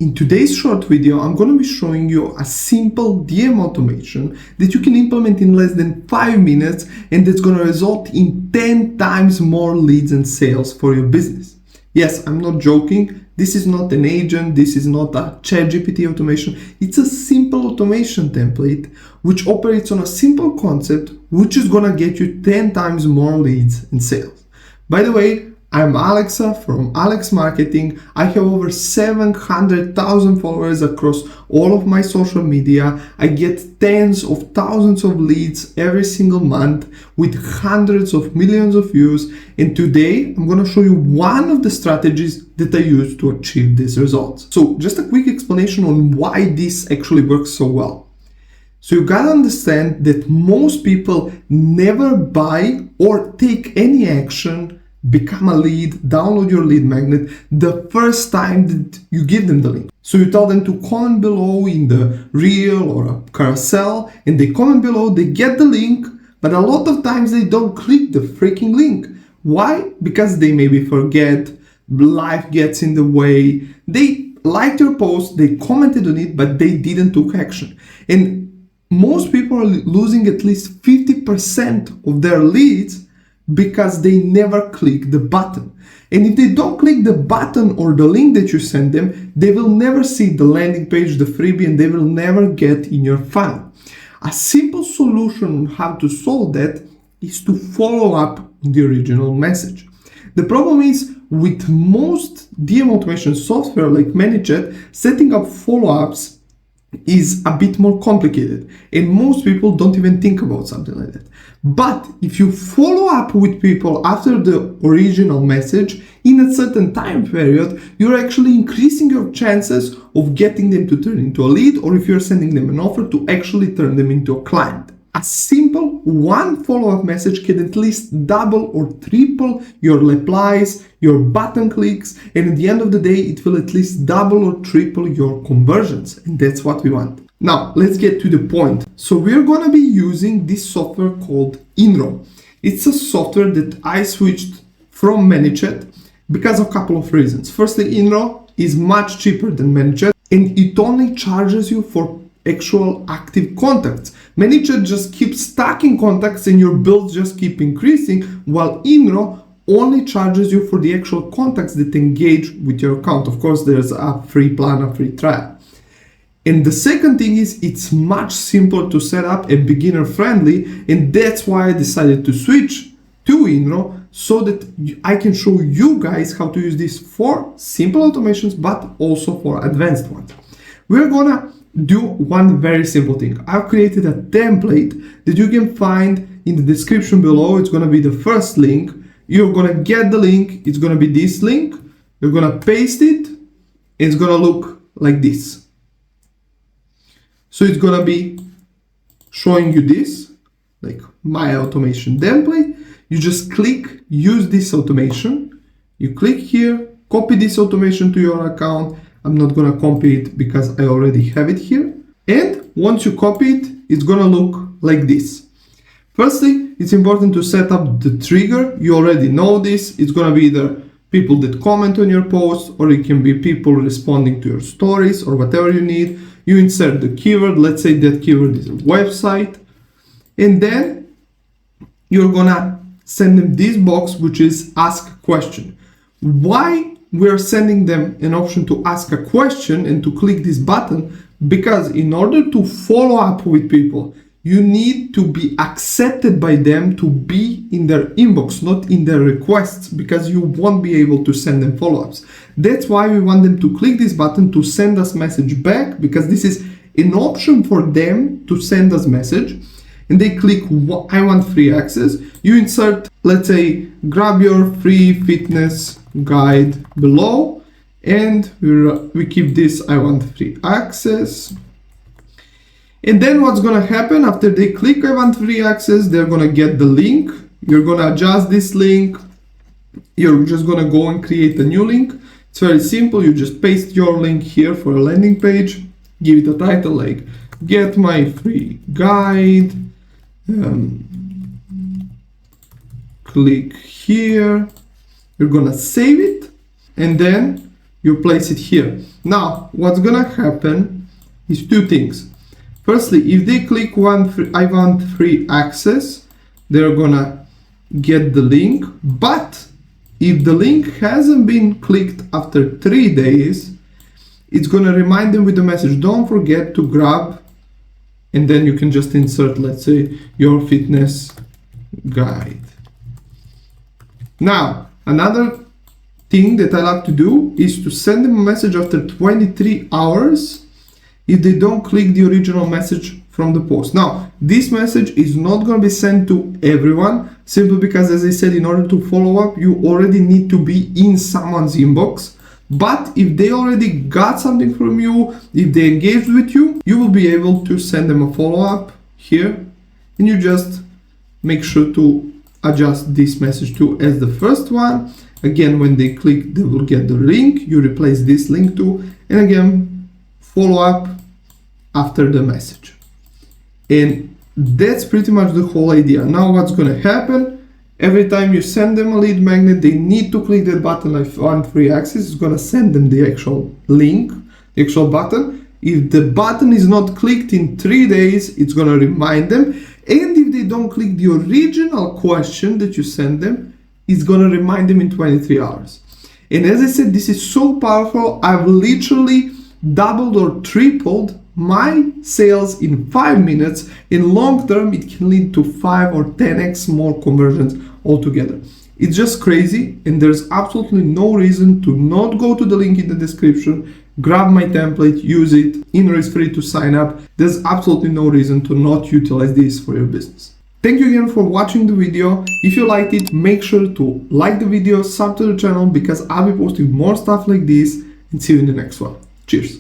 In today's short video, I'm going to be showing you a simple DM automation that you can implement in less than 5 minutes, and that's going to result in 10 times more leads and sales for your business. Yes, I'm not joking. This is not an agent. This is not a ChatGPT automation. It's a simple automation template which operates on a simple concept which is going to get you 10 times more leads and sales. By the way, I'm Alexa from Alex Marketing. I have over 700,000 followers across all of my social media. I get tens of thousands of leads every single month with hundreds of millions of views. And today I'm going to show you one of the strategies that I use to achieve these results. So just a quick explanation on why this actually works so well. So you gotta understand that most people never buy or take any action, become a lead, download your lead magnet the first time that you give them the link. So you tell them to comment below in the reel or a carousel, and they comment below, they get the link, but a lot of times they don't click the freaking link. Why? Because they maybe forget, life gets in the way, they liked your post, they commented on it, but they didn't take action. And most people are losing at least 50% of their leads because they never click the button. And if they don't click the button or the link that you send them, they will never see the landing page, the freebie, and they will never get in your funnel. A simple solution on how to solve that is to follow up on the original message. The problem is with most DM automation software like ManyChat, setting up follow-ups is a bit more complicated, and most people don't even think about something like that. But if you follow up with people after the original message in a certain time period, you're actually increasing your chances of getting them to turn into a lead, or if you're sending them an offer, to actually turn them into a client. A simple one follow-up message can at least double or triple your replies, your button clicks, and at the end of the day, it will at least double or triple your conversions, and that's what we want. Now, let's get to the point. So we're going to be using this software called Inro. It's a software that I switched from ManyChat because of a couple of reasons. Firstly, Inro is much cheaper than ManyChat, and it only charges you for actual active contacts. ManyChat just keeps stacking contacts and your bills just keep increasing, while Inro only charges you for the actual contacts that engage with your account. Of course, there's a free plan, a free trial. And the second thing is it's much simpler to set up and beginner friendly, and that's why I decided to switch to Inro so that I can show you guys how to use this for simple automations, but also for advanced ones. We're gonna do one very simple thing. I've created a template that you can find in the description below. It's gonna be the first link. You're gonna get the link. It's gonna be this link. You're gonna paste it. It's gonna look like this. So it's gonna be showing you this, like my automation template. You just click use this automation. You click here, copy this automation to your account. I'm not gonna copy it because I already have it here. And once you copy it, it's gonna look like this. Firstly, it's important to set up the trigger. You already know this. It's gonna be either people that comment on your post, or it can be people responding to your stories, or whatever you need. You insert the keyword. Let's say that keyword is a website. And then you're gonna send them this box, which is ask a question. Why we're sending them an option to ask a question and to click this button? Because in order to follow up with people, you need to be accepted by them to be in their inbox, not in their requests, because you won't be able to send them follow-ups. That's why we want them to click this button to send us message back, because this is an option for them to send us message. And they click I want free access. You insert, let's say, grab your free fitness guide below, and we keep this I want free access. And then what's gonna happen after they click I want free access, they're gonna get the link. You're gonna adjust this link. You're just gonna go and create a new link. It's very simple. You just paste your link here for a landing page, give it a title like get my free guide, click here. You're gonna save it, and then you place it here. Now, what's gonna happen is two things. Firstly, if they click I want free access, they're gonna get the link, but if the link hasn't been clicked after 3 days, it's gonna remind them with the message, don't forget to grab, and then you can just insert, let's say, your fitness guide. Now, another thing that I like to do is to send them a message after 23 hours if they don't click the original message from the post. Now, this message is not going to be sent to everyone, simply because, as I said, in order to follow up, you already need to be in someone's inbox. But if they already got something from you, if they engaged with you, you will be able to send them a follow-up here, and you just make sure to adjust this message to as the first one. Again, when they click, they will get the link. You replace this link to, and again, follow up after the message. And that's pretty much the whole idea. Now what's going to happen? Every time you send them a lead magnet, they need to click that button, I want free access. It's going to send them the actual link, the actual button. If the button is not clicked in 3 days, it's going to remind them. And if they don't click the original question that you send them, it's going to remind them in 23 hours. And as I said, this is so powerful. I've literally doubled or tripled my sales in 5 minutes. In long term, it can lead to 5 or 10x more conversions altogether. It's just crazy, and there's absolutely no reason to not go to the link in the description, grab my template, use it. Inro is free to sign up. There's absolutely no reason to not utilize this for your business. Thank you again for watching the video. If you liked it, make sure to like the video, sub to the channel, because I'll be posting more stuff like this, and see you in the next one. Cheers.